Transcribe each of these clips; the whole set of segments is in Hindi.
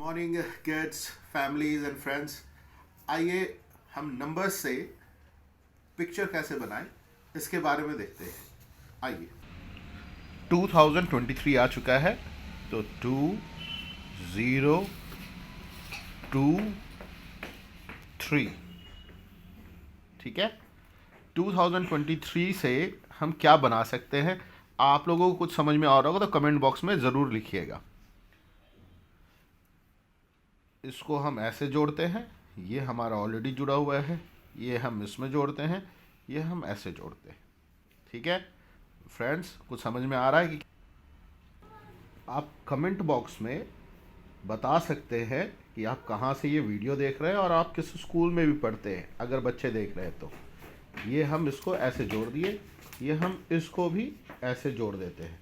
Morning kids, families and friends. आइए हम नंबर्स से पिक्चर कैसे बनाएं इसके बारे में देखते हैं। आइए, 2023 आ चुका है, तो 2023, ठीक है। 2023 से हम क्या बना सकते हैं? आप लोगों को कुछ समझ में आ रहा होगा तो कमेंट बॉक्स में ज़रूर लिखिएगा। इसको हम ऐसे जोड़ते हैं, ये हमारा ऑलरेडी जुड़ा हुआ है, ये हम इसमें जोड़ते हैं, ये हम ऐसे जोड़ते हैं, ठीक है। फ्रेंड्स, कुछ समझ में आ रहा है कि आप कमेंट बॉक्स में बता सकते हैं कि आप कहाँ से ये वीडियो देख रहे हैं और आप किस स्कूल में भी पढ़ते हैं। अगर बच्चे देख रहे हैं तो ये हम इसको ऐसे जोड़ दिए, ये हम इसको भी ऐसे जोड़ देते हैं।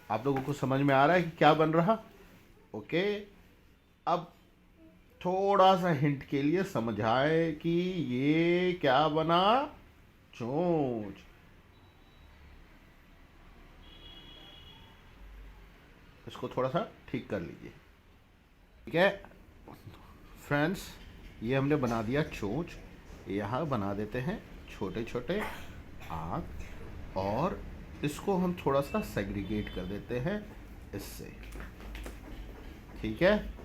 आप लोगों को समझ में आ रहा है कि क्या बन रहा? ओके। अब थोड़ा सा हिंट के लिए समझाए कि ये क्या बना? चोंच। इसको थोड़ा सा ठीक कर लीजिए, ठीक है फ्रेंड्स। ये हमने बना दिया चोंच। यहाँ बना देते हैं छोटे छोटे आँख और इसको हम थोड़ा सा सेग्रीगेट कर देते हैं इससे, ठीक है।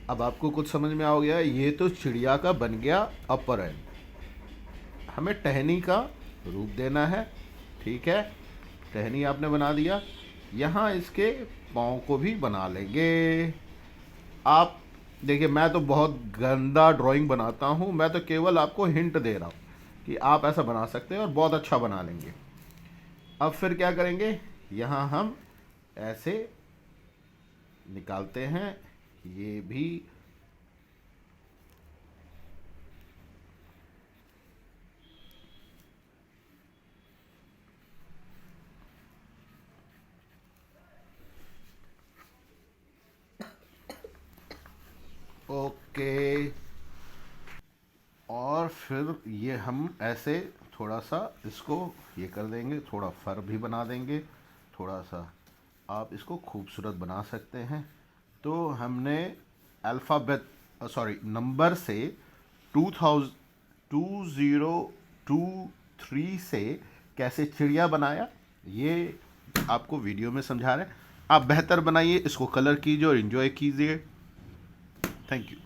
अब आपको कुछ समझ में आ गया। ये तो चिड़िया का बन गया अपर एंड। हमें टहनी का रूप देना है, ठीक है। टहनी आपने बना दिया। यहाँ इसके पाँव को भी बना लेंगे। आप देखिए, मैं तो बहुत गंदा ड्राइंग बनाता हूँ, मैं तो केवल आपको हिंट दे रहा हूँ कि आप ऐसा बना सकते हैं और बहुत अच्छा बना लेंगे। अब फिर क्या करेंगे? यहाँ हम ऐसे निकालते हैं, ये भी ओके। और फिर ये हम ऐसे थोड़ा सा इसको ये कर देंगे, थोड़ा फर भी बना देंगे, थोड़ा सा आप इसको खूबसूरत बना सकते हैं। तो हमने अल्फ़ाबेट नंबर से 2023 से कैसे चिड़िया बनाया, ये आपको वीडियो में समझा रहे हैं। आप बेहतर बनाइए, इसको कलर कीजिए और इन्जॉय कीजिए। Thank you.